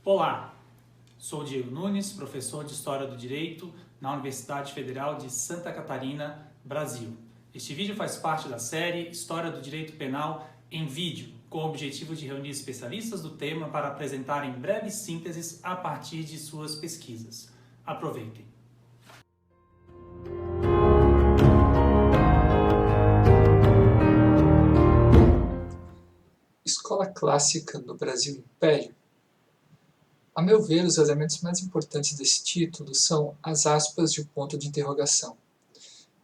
Olá, sou Diego Nunes, professor de História do Direito na Universidade Federal de Santa Catarina, Brasil. Este vídeo faz parte da série História do Direito Penal em Vídeo, com o objetivo de reunir especialistas do tema para apresentarem breves sínteses a partir de suas pesquisas. Aproveitem! Escola clássica no Brasil Império? A meu ver, os elementos mais importantes desse título são as aspas e o ponto de interrogação.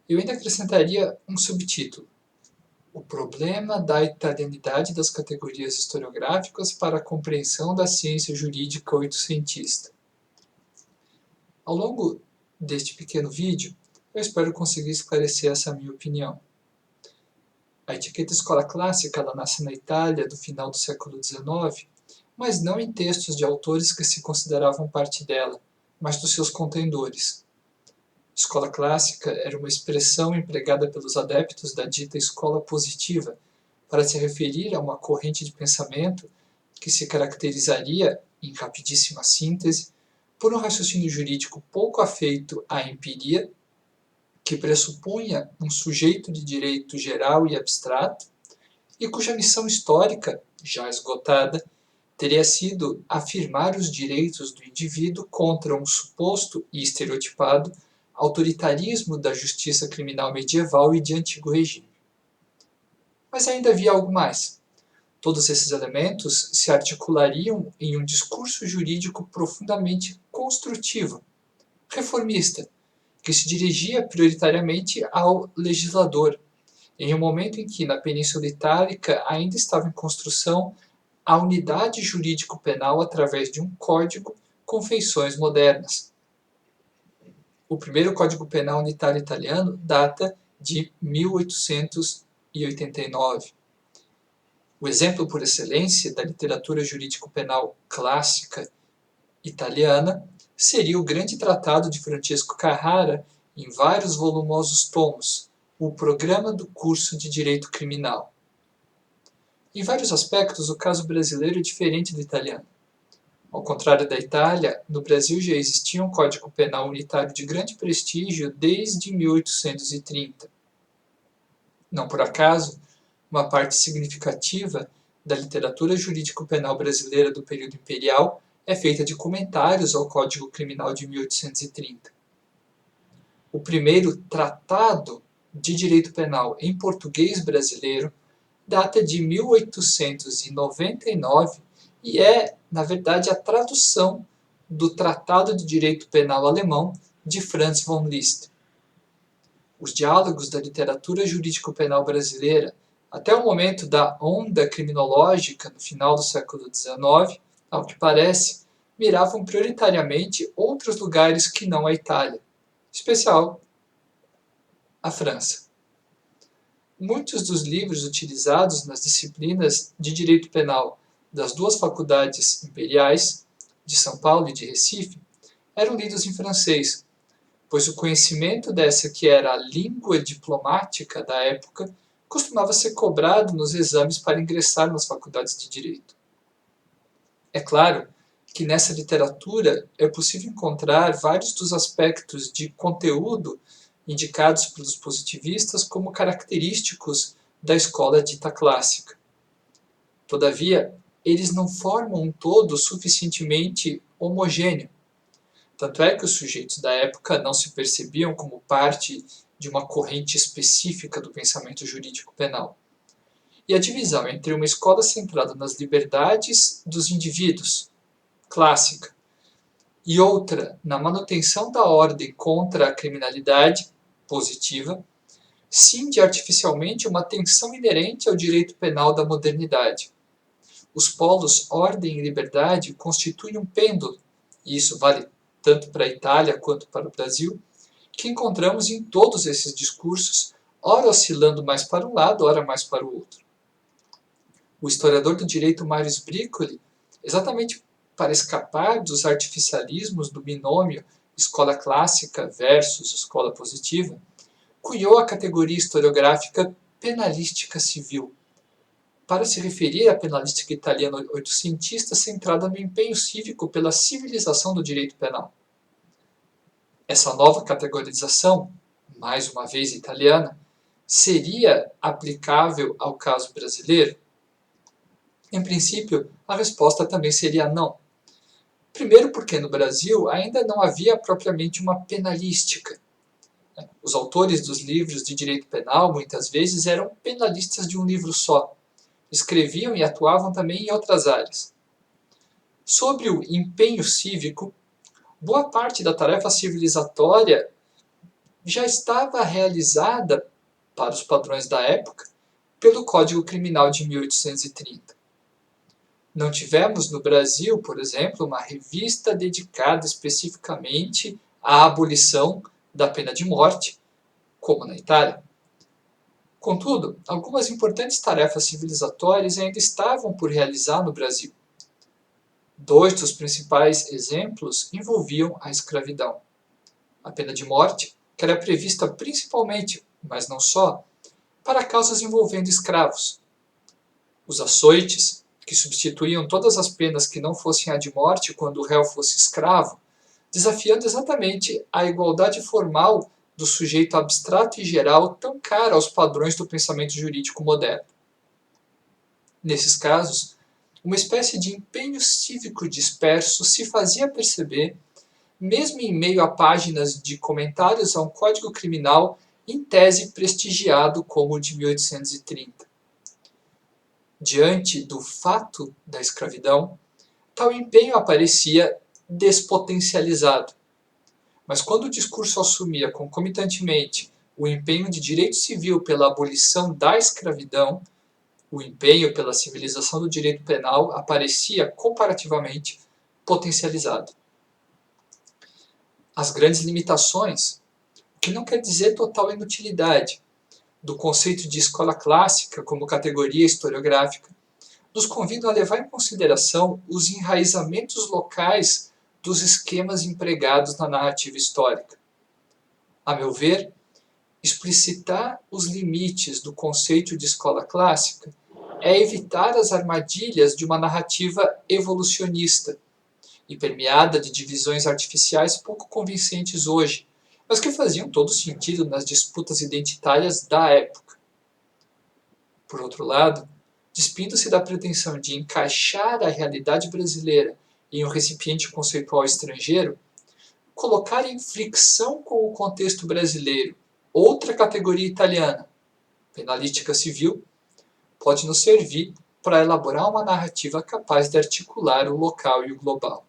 Eu ainda acrescentaria um subtítulo: o problema da italianidade das categorias historiográficas para a compreensão da ciência jurídica oitocentista. Ao longo deste pequeno vídeo, eu espero conseguir esclarecer essa minha opinião. A etiqueta escola clássica ela nasce na Itália do final do século XIX, mas não em textos de autores que se consideravam parte dela, mas dos seus contendores. Escola clássica era uma expressão empregada pelos adeptos da dita escola positiva para se referir a uma corrente de pensamento que se caracterizaria, em rapidíssima síntese, por um raciocínio jurídico pouco afeito à empiria, que pressupunha um sujeito de direito geral e abstrato, e cuja missão histórica, já esgotada, teria sido afirmar os direitos do indivíduo contra um suposto e estereotipado autoritarismo da justiça criminal medieval e de antigo regime. Mas ainda havia algo mais. Todos esses elementos se articulariam em um discurso jurídico profundamente construtivo, reformista, que se dirigia prioritariamente ao legislador, em um momento em que, na Península Itálica, ainda estava em construção a unidade jurídico-penal através de um código com feições modernas. O primeiro Código Penal unitário italiano data de 1889. O exemplo por excelência da literatura jurídico-penal clássica italiana seria o grande tratado de Francesco Carrara, em vários volumosos tomos, o Programa do Curso de Direito Criminal. Em vários aspectos, o caso brasileiro é diferente do italiano. Ao contrário da Itália, no Brasil já existia um Código Penal unitário de grande prestígio desde 1830. Não por acaso, uma parte significativa da literatura jurídico-penal brasileira do período imperial é feita de comentários ao Código Criminal de 1830. O primeiro tratado de direito penal em português brasileiro data de 1899 e é, na verdade, a tradução do Tratado de Direito Penal alemão de Franz von Liszt. Os diálogos da literatura jurídico-penal brasileira até o momento da onda criminológica no final do século XIX, ao que parece, miravam prioritariamente outros lugares que não a Itália, em especial a França. Muitos dos livros utilizados nas disciplinas de direito penal das duas faculdades imperiais, de São Paulo e de Recife, eram lidos em francês, pois o conhecimento dessa que era a língua diplomática da época costumava ser cobrado nos exames para ingressar nas faculdades de direito. É claro que nessa literatura é possível encontrar vários dos aspectos de conteúdo indicados pelos positivistas como característicos da escola dita clássica. Todavia, eles não formam um todo suficientemente homogêneo. Tanto é que os sujeitos da época não se percebiam como parte de uma corrente específica do pensamento jurídico penal. E a divisão entre uma escola centrada nas liberdades dos indivíduos, clássica, e outra na manutenção da ordem contra a criminalidade, positiva, cinde artificialmente uma tensão inerente ao direito penal da modernidade. Os polos ordem e liberdade constituem um pêndulo, e isso vale tanto para a Itália quanto para o Brasil, que encontramos em todos esses discursos, ora oscilando mais para um lado, ora mais para o outro. O historiador do direito Marius Bricoli, exatamente para escapar dos artificialismos do binômio escola clássica versus escola positiva, cunhou a categoria historiográfica penalística civil, para se referir à penalística italiana oitocentista centrada no empenho cívico pela civilização do direito penal. Essa nova categorização, mais uma vez italiana, seria aplicável ao caso brasileiro? Em princípio, a resposta também seria não. Primeiro porque no Brasil ainda não havia propriamente uma penalística. Os autores dos livros de direito penal muitas vezes eram penalistas de um livro só. Escreviam e atuavam também em outras áreas. Sobre o empenho cívico, boa parte da tarefa civilizatória já estava realizada, para os padrões da época, pelo Código Criminal de 1830. Não tivemos no Brasil, por exemplo, uma revista dedicada especificamente à abolição da pena de morte, como na Itália. Contudo, algumas importantes tarefas civilizatórias ainda estavam por realizar no Brasil. 2 dos principais exemplos envolviam a escravidão. A pena de morte, que era prevista principalmente, mas não só, para causas envolvendo escravos. Os açoites, que substituíam todas as penas que não fossem a de morte quando o réu fosse escravo, desafiando exatamente a igualdade formal do sujeito abstrato e geral tão cara aos padrões do pensamento jurídico moderno. Nesses casos, uma espécie de empenho cívico disperso se fazia perceber, mesmo em meio a páginas de comentários a um código criminal em tese prestigiado como o de 1830. Diante do fato da escravidão, tal empenho aparecia despotencializado. Mas quando o discurso assumia concomitantemente o empenho de direito civil pela abolição da escravidão, o empenho pela civilização do direito penal aparecia comparativamente potencializado. As grandes limitações, o que não quer dizer total inutilidade, do conceito de escola clássica como categoria historiográfica, nos convidam a levar em consideração os enraizamentos locais dos esquemas empregados na narrativa histórica. A meu ver, explicitar os limites do conceito de escola clássica é evitar as armadilhas de uma narrativa evolucionista e permeada de divisões artificiais pouco convincentes hoje, mas que faziam todo sentido nas disputas identitárias da época. Por outro lado, despindo-se da pretensão de encaixar a realidade brasileira em um recipiente conceitual estrangeiro, colocar em fricção com o contexto brasileiro outra categoria italiana, penalística civil, pode nos servir para elaborar uma narrativa capaz de articular o local e o global.